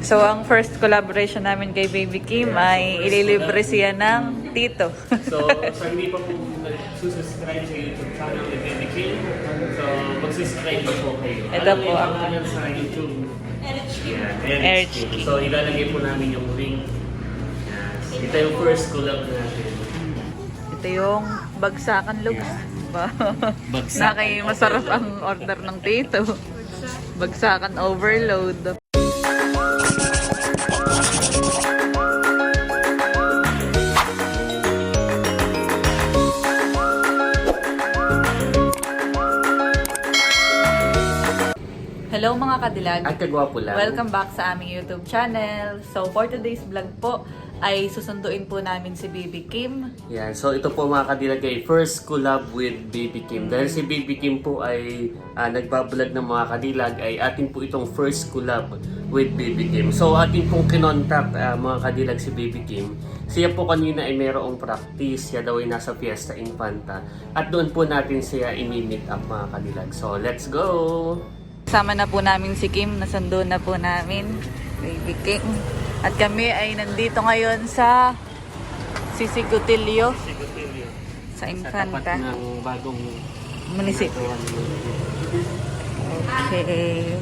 So, ang first collaboration namin kay Baby Kim ay ililibre siya ng tito. So, sa hindi pa po nagsusubscribe sa YouTube channel ni Baby Kim, so mag-subscribe na po kayo. Ito po ang pangalan sa YouTube. RHQ. So, ilalagay po namin yung link. Yes. Ito yung first collab natin. Ito yung bagsakan looks. Bagsakan. Masarap ang order ng tito. Bagsakan overload. Hello mga kadilag! At kagwapo lang. Welcome back sa aming YouTube channel. So for today's vlog po ay susunduin po namin si Baby Kim. Yan. So ito po mga kadilagay, first collab with Baby Kim. Dahil si Baby Kim po ay nagbablog ng mga kadilag, ay atin po itong first collab with Baby Kim. So atin pong kinontak mga kadilag si Baby Kim. Siya po kanina ay mayroong practice. Siya daw ay nasa Fiesta Infanta. At doon po natin siya i-meet up mga kadilag. So let's go! Kasama na po namin si Kim, nasundo na po namin, Baby Kim. At kami ay nandito ngayon sa Sisigutilyo, sa Infanta. Sa tapat ng bagong munisipyo. Okay.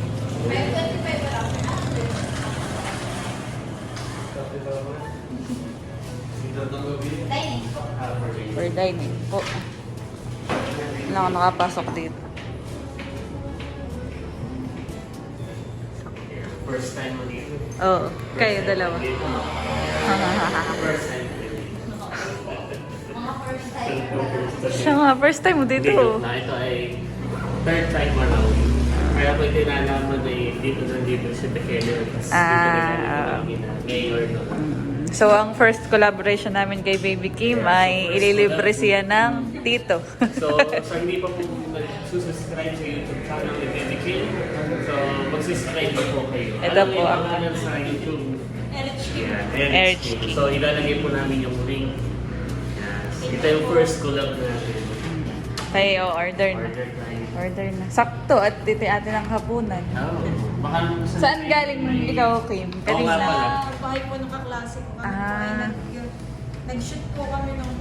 For dining po. Wala ako nakapasok dito. first time mo dito. Oo, kayo dalawa. First time. Siya nga, first time mo dito. Na ito ay third time mo na. Kaya ko ito nalaman na dito si Pequeno. Dito na mayor no. So, ang first collaboration namin kay Baby Kim ay ililibre siya ng tito. So, sa hindi pa po nagsusubscribe sa YouTube channel ni Baby Kim, so mag-subscribe na po kayo. Ito po ang pangalan sa YouTube. RHQ. So, ilalagay po namin yung link. Yes. Ito yung first collab natin. Tayo, order na. Order tayo. Order na. Sakto, at titi atin ang hapunan. Oh, baka naman Saan galing ikaw, Kim? Oo nga Kanina. pala. Sa bahay po ng kaklase ko kami. Ah. Nag-shoot po kami ng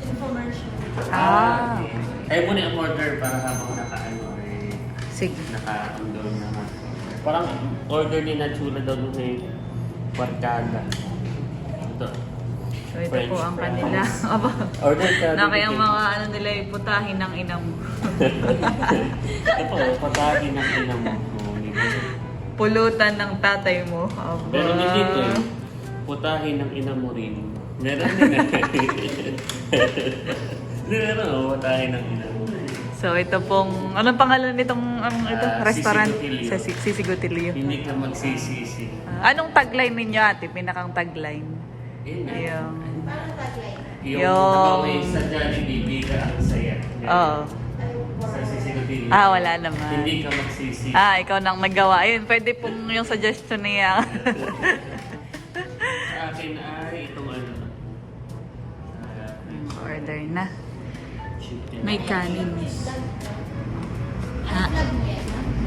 infomercial. Ah. Okay. Ayaw mo na yung order para habang naka-ano eh. Sige. Naka-undol naman. Parang order ni Nachula daw nung may barkada. Ito. So, ito French po ang fries. kanila. Aba. Order ka. Na kaya mga ano nila yung putahin ng ina mo. Ito po, patahin ng ina mo. Pulutan ng tatay mo. Aba. Pero hindi dito eh. Putahin ng ina mo rin. Meron din eh. Meron oh, putahin ng ina mo. So, ito pong, anong pangalan nitong ito? Restaurant? Sisigutilyo. Sa Sisigutilyo. Hindi ka magsisisi. Anong tagline ninyo ate? Pinakang tagline? Yun eh. Yung... Parang tagline. Yung Yung- nakaway sa Jollibee, biga ang saya. Oo. Sa Sisigutilyo. Wala naman. Hindi ka magsisi. Ikaw nang naggawa. Ayun, pwede pong yung suggestion niya. Sa akin ay itong ano. Order na. Chicken. May kanin.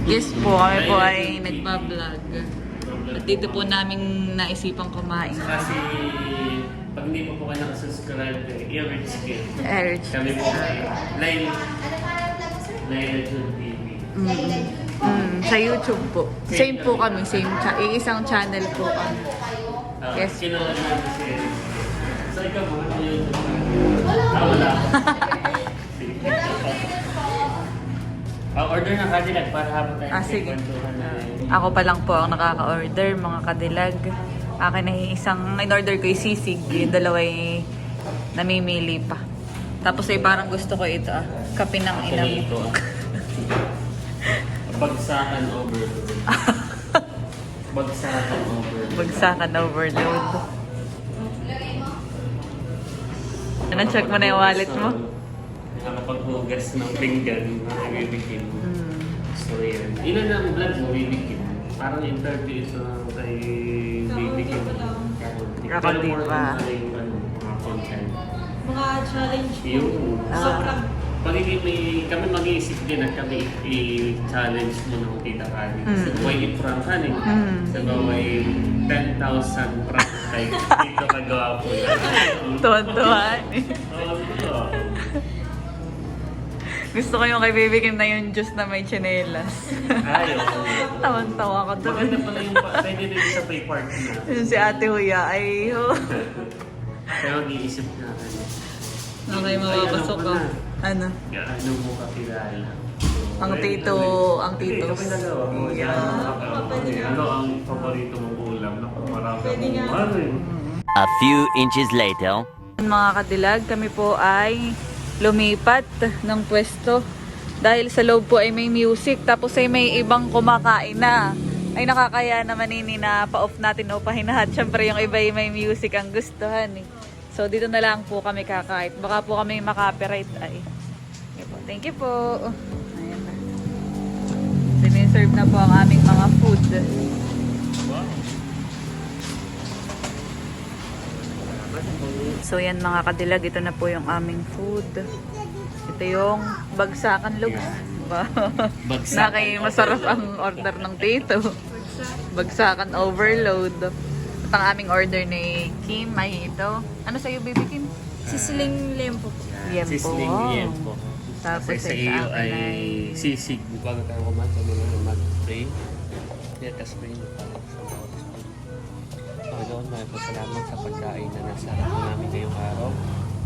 Yes po, kami po ay nagbablog. At dito po namin naisipang kumain. Kasi pag hindi po kayo nakasubscribe kay Earage Kid, Erich. kami po ay Line June TV. Sa YouTube po. Same po kami. Isang channel po kami. Yes. Kinala namin si Earage. So ikaw po, ano yung wala. Order na kadilag para habang tayo Sige. kwentuhan na Ako pa lang po ang nakaka-order, mga kadilag. Akin ay isang in-order ko yung sisig. Yung dalawa ay namimili pa. Tapos ay parang gusto ko ito kape ng ina mo. ito. Bagsakan overload. Bagsakan overload. Bagsakan overload. Na-check mo na yung wallet mo? Nakapaghugas ng pinggan na bibigyan mo. So yan. Ilan ang vlog mo bibigyan? Parang interview ito kay bibigyan mo. Ako din ba? Mga content. Mga challenge po. Yung Sobrang. kami mag-iisip din at kami i-challenge mo ng tita Kani. Sa buhay i-prank ka rin. Sa buhay 10,000 francs kay Tito Kagawa po yan. Tuwan-tuwa. Oo. Gusto ko yung kay Baby Kim na yung juice na may tsinelas. Ay, oo. Tawan-tawa ko doon. Maganda pala yung pwede rin sa pay party na. Yung si Ate Huya ay Kaya mag-iisip na Okay, mapapasok ko. Ano? Ano mo kakilala? Ang tito, ang Hindi, titos. kapag nagawa mo. Ano ang paborito mong ulam? Naku, marami akong ano eh. A few inches later. Mga kadilag, kami po ay lumipat ng pwesto. Dahil sa loob po ay may music, tapos ay may ibang kumakain na. Ay nakakaya naman na pa-off natin o pahinahat. Siyempre yung iba ay may music ang gustuhan eh. So dito na lang po kami kakait. Baka po kami makapiright ay. Okay po. Thank you po. Ayan na. Siniserve na po ang aming mga food. So yan mga kadilag, ito na po yung aming food. Ito yung bagsakan lugs. Bagsakan Nakay masarap ang order ng tito. Bagsakan overload. At ang aming order ni Kim ay ito. Ano sa'yo, baby Kim? Sisiling lempo po. Liempo. Sisling liempo. Tapos Kasi sa ay iyo akin ay sisig. Bago tayo kumain, sabi mo na mag-pray. Let us pray na parang sa bawat spoon. Panginoon, maraming salamat sa pagkain na nasa harap namin ngayong araw.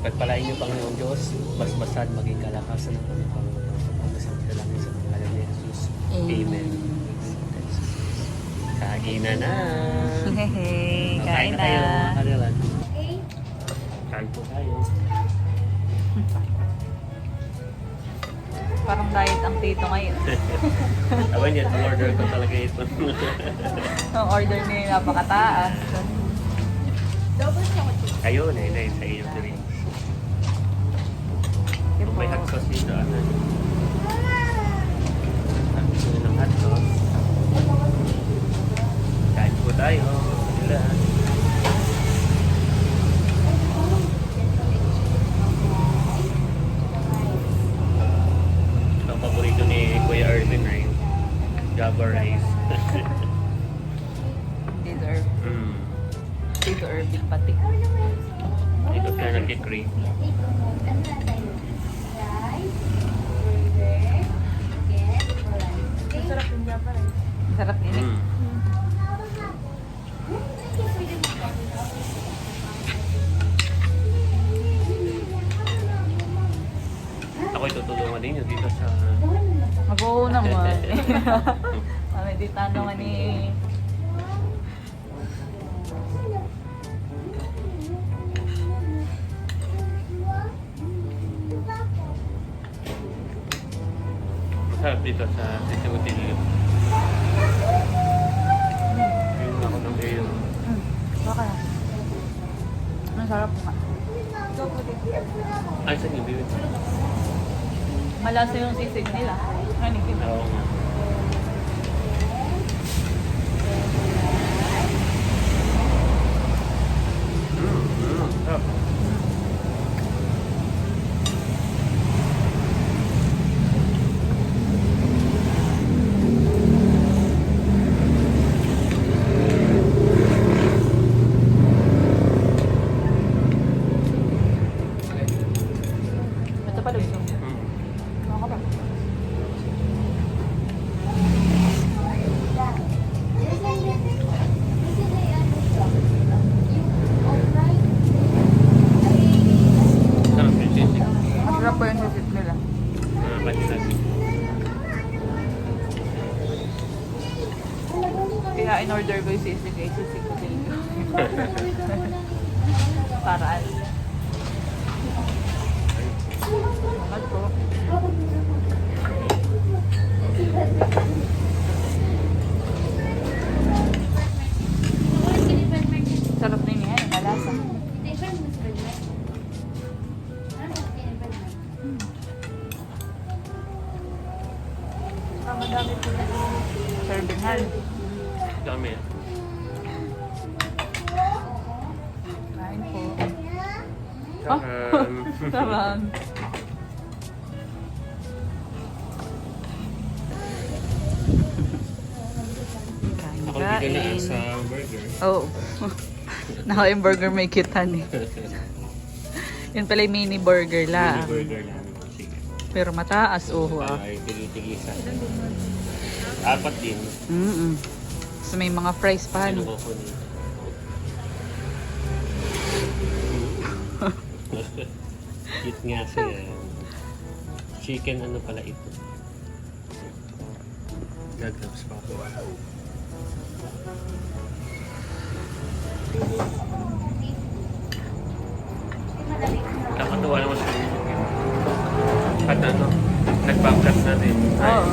Pagpalain niyo, Panginoon Diyos, basbasan, maging kalakasan ng kami, Panginoon. Sa pagkasang salamin sa pangalan ni Jesus. Amen. Kain na! Hehe, kain na. tayo, mga kanilan. Kain po tayo. Parang diet ang tito ngayon. Awan niya, order ko talaga ito. Ang order niya napakataas. Kayo, nay, sa iyo din. Kung may hot sauce dito, ano? Gusto ng hot sauce. Kain po tayo. Sila. Ang paborito ni Kuya Erwin ay Java rice. Deserve. Tito Irving pati. Ito siya nag-crave. Masarap yung Java rice. Sarap ini. Ako'y tutulungan din yun dito sa... Mag-oo naman. Kami di tanong ni... Masarap dito sa Sisibutilio. Ayun ako ng iyo. Baka. Ang sarap nga. Ay, sa hindi. Malasa yung sisig nila. Ano yun? Oo nga. Sarap. Ito pa luso. Mga ba? Sarap yung sisig. Masarap po yung sisig nila. Patilag. Kaya in-order ko yung sisig ay sisig ko din. Paraan. Salamat po. Sarap din yan, malasa. Madami po na. Servinghan. Dami. Kain po. Um, Sarap. Ako bigyan na sa burger. Oo. Naka yung burger may cutehan eh. Yun pala yung mini burger Mini lang. burger lang. Sige. Pero mataas, Ay, tigi-tigisa. Apat din. So may mga fries pa. Sino ko kunin? Cute nga siya. Chicken ano pala ito? Gagabs pa ako. Nakatuwa naman sa video. At ano, nag-backchat na rin. Oo.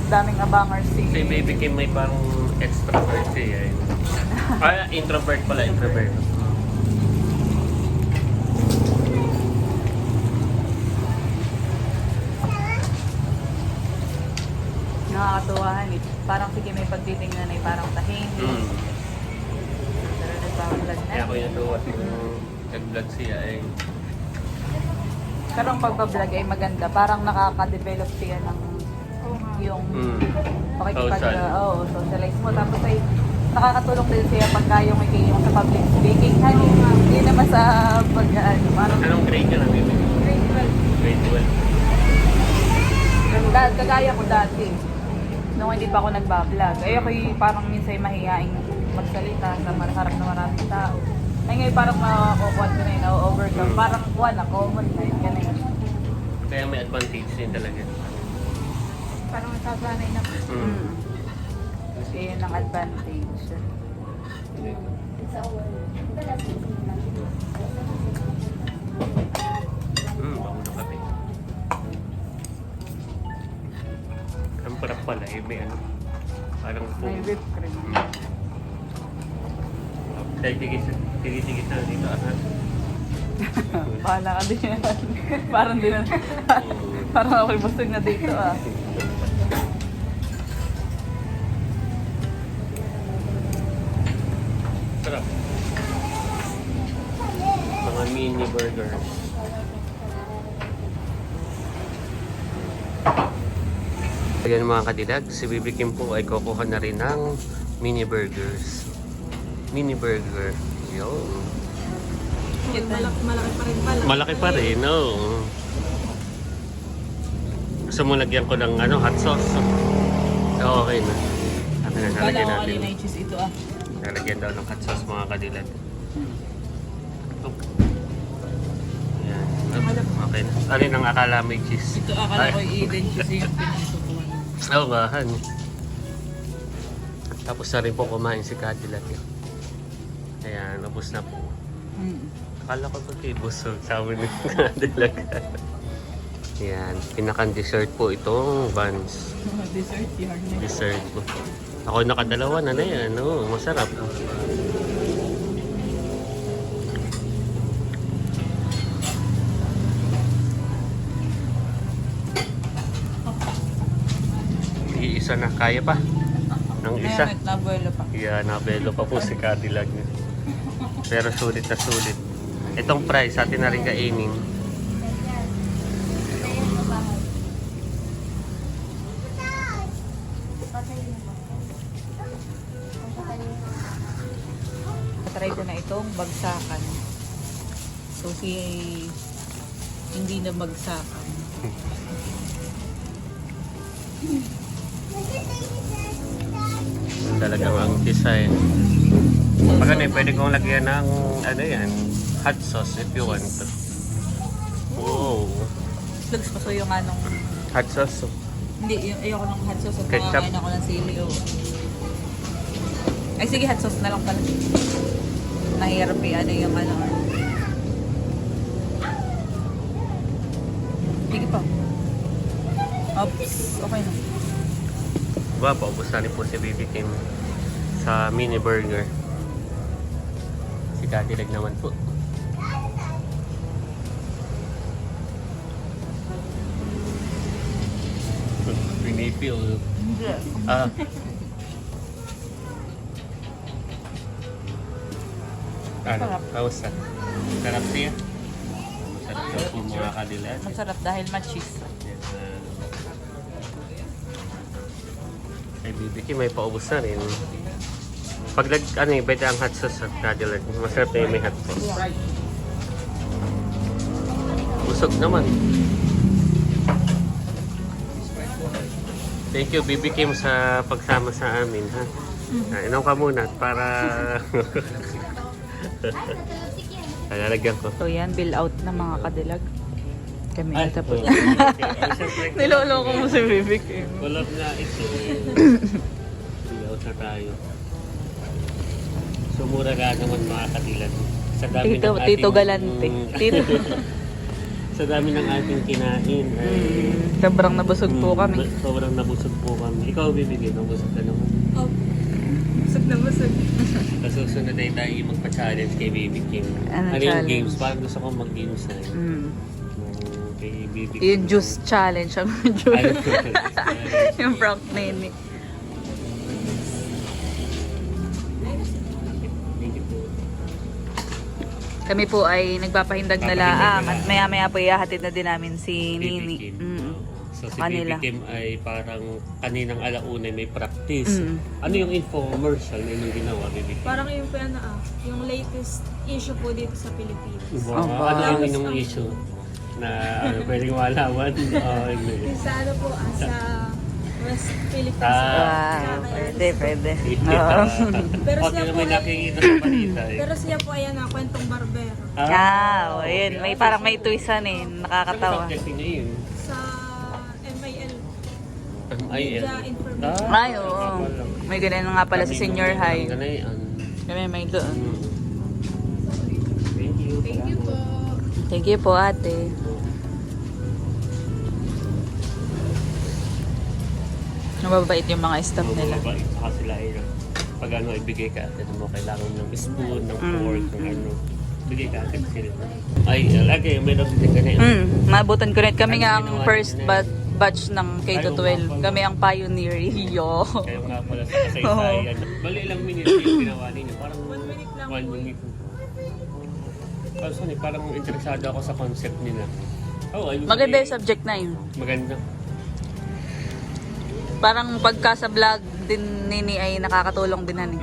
Daming abangers Si eh. Baby Kim may parang extrovert siya. Introvert pala, introvert. Nakakatuwahan eh. Parang sige may pagtitingnan ay parang tahimik. Pero nagbablog na. Kaya ako yung natuwa. Nag-vlog siya eh. Pero ang pagbablog ay maganda. Parang nakaka-develop siya ng yung Social. socialize mo. Tapos ay nakakatulong din siya pagka yung sa public speaking. Hindi naman sa parang Anong grade ka na, Baby? Grade 12. Grade 12. kagaya ko dati. Nung hindi pa ako nagbablog. Ay ako'y parang minsan mahihaing magsalita sa harap na maraming tao. Ay ngayon parang makakukuha ko na yun, na-overcome. Parang na common na yun. Ganun. Kaya may advantage din talaga. Parang nasasanay na po. Kasi yun ang advantage. Bango na kape. Ang parang pala eh, may ano. Parang May foam. whipped cream. Dahil tigis na dito. Bahala ka din yan. Parang din na. Parang ako'y busog na dito ah. Sarap. Mga mini burgers. Ayan mga kadilag, si Baby Kim po ay kukuha na rin ng mini burgers. Mini burger. Yun. Malaki pa rin pala. Malaki pa rin, no? Gusto mo lagyan ko ng hot sauce? Okay na. Nalagyan natin. yung cheese ito ah. Nalagyan daw ng hot sauce mga kadilag. Ayan. Okay na. Alin ang akala may cheese? Ito akala ko i-Eden cheese yung pinasukuhan. Oo nga, han. Tapos na rin po kumain si Cadillac. Ayan, nabos na po. Akala ko ba kayo busog sa amin ni Cadillac. Ayan, pinakang-dessert po itong buns. Dessert yarn. Dessert po. Ako nakadalawa na yan. Oo, masarap. Isa na, kaya pa. Ang isa. Nabuelo pa. Yeah, nabelo pa po si Cadillac niya. Pero sulit na sulit. Itong price, atin na rin kainin. Try ko na itong bagsakan. So hindi na bagsakan. Talagang ang design. Pag pwede kong lagyan ng hot sauce if you want to. Wow. Looks pa so yung anong... Hot sauce. Hindi, ayoko ng hot sauce. At Ketchup. makakain ako ng sili. Oh. Ay sige, hot sauce na lang pala. Mahirap yung Sige pa. Oops, okay na. Diba, paubos na rin po si Baby Kim sa mini burger. Si Cadillac naman po. Pinipil. Hindi. Ah. Ano? Sarap. How's that? Sarap siya? Sarap daw po mga Cadillac. Masarap dahil ma-cheese. Yes, kay Baby Kim may paubos na rin. Pag pwede ang hot sauce sa Cadillac. Masarap na yung may hot sauce. Busog naman. Thank you, BB Kim, sa pagsama sa amin, ha? Inom ka muna para... Lalagyan ko. So yan, bill out na mga kadilag. Kami Ay, ito po. okay. Niloloko mo si Bibi Kim. Collab na ito. Bill out na tayo. Sumura ka naman mga kadilag. Sa dami Tito, ng ating... Tito Galante. Tito. Sa dami ng ating kinain ay... Sobrang nabusog po kami. Sobrang nabusog po kami. Ikaw, bibigyan. Nabusog ka naman. Oh, busog na busog. Sa susunod ay tayo mag-pa-challenge kay Baby Kim. Ano yung challenge? games? Parang gusto kong mag-games na yun. Kay Baby Kim. Yung juice challenge. Ang juice. Ay, Yung prank nini. Thank you po. Kami po ay nagpapahindag na laang at maya-maya po ihahatid na din namin si Baby Nini. Kim. So si Kanila. Baby Kim ay parang kaninang alauna may practice. Mm. Ano yung infomercial na yung ginawa, Baby Kim? Parang yung po yan yung latest issue po dito sa Pilipinas. Wow. Aba. Ano yung inyong issue na pwedeng malaman? Yung sa ano po, sa West Philippines. Wow, pwede, pwede. Pero Okay siya na po may ay- nakikita sa balita eh. Pero siya po ayan kwentong barbero. Ah, ayun. May parang may twisan eh. Nakakatawa. Ano subject niya yun? Sa MIL. MIL. Media Information. Ay, oo. May ganun nga pala sa senior high. Ganayan. Kami may doon. Thank you. Thank you po. Thank you po, ate. Mababait yung mga staff nila. Mababait saka sila ay pag ano ibigay ka agad mo kailangan ng spoon, ng fork, ng ano. Bigay ka agad sila. Ay, lagi meron din ganyan. Mabutan ko rin. Kami nga ang first batch ng K-12. Kami ang pioneer. Yo. Kaya nga pala sa kasaysayan. Bali ilang minutes yung ginawa ninyo. Parang 1 minute lang 1 po. minute. Parang interesado ako sa concept nila. Oh, ayun. Maganda yung subject na yun. Maganda. Parang pagka sa vlog din nini ay nakakatulong din hani.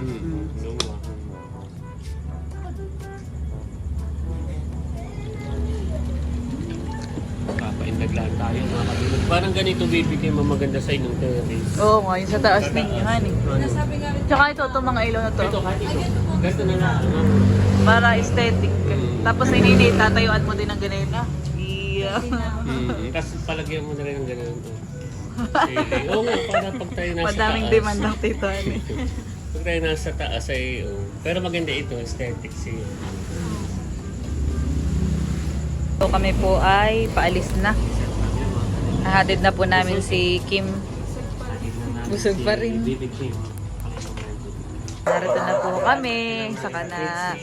Papaindag lang tayo mga kapatid. Parang ganito bibigay mo maganda sa inyong terrace. Oo, nga yung sa taas ninyo hani. Nasabi nga rin. Tsaka ito, itong mga ilaw na to. Ito, kahit ito. Ganito na lang. Para aesthetic. Tapos si Nini, tatayuan mo din ng ganun. Yeah. Tapos palagyan mo na rin ng ganun to. Oo nga, para pag tayo nasa Madaming taas. demand ng tito. Pag tayo nasa taas ay, pero maganda ito, aesthetic siya. So kami po ay paalis na. Nahatid na po namin si Kim. Busog pa rin. Baby Kim. Narito na po kami sa kana.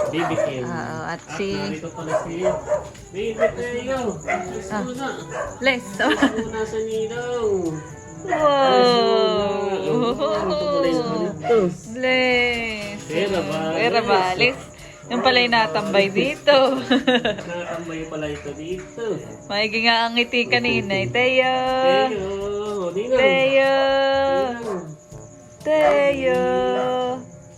Baby Kim. Oo, at si Narito pala si Baby Teo. Muna. Les. Muna sa nilong. Wow! Ito. Bless! Pera ba? Pera ba? Les, yung pala'y natambay dito. Nakatambay pala ito dito. Maigi nga ang ngiti kanina. Teo! Teo. Dino. Teo! Teo!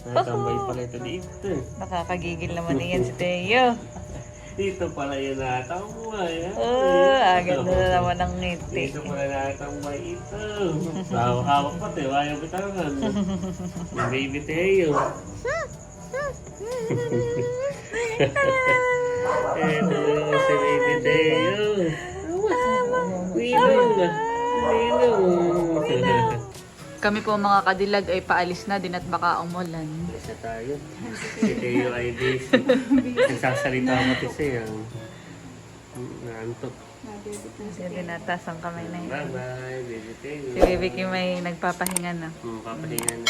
Nakatambay pala ito dito. Nakakagigil naman iyan si Teo. Dito pala yung natambay. Oh, agad na naman ang ngiti. Dito pala natambay ito. Hawak pa tayo. Ayaw bitangan. Yung baby Teo. Ito si baby Teo. Ninong. Ninong. Kami po mga kadilag ay paalis na din at baka umulan. Isa tayo. Si Teo ay busy. Nagsasalita mo kasi ang naantok. Sige, nataas ang kamay na yun. Bye-bye, baby Teo. Si Baby Kim ay nagpapahinga na. Papahinga na.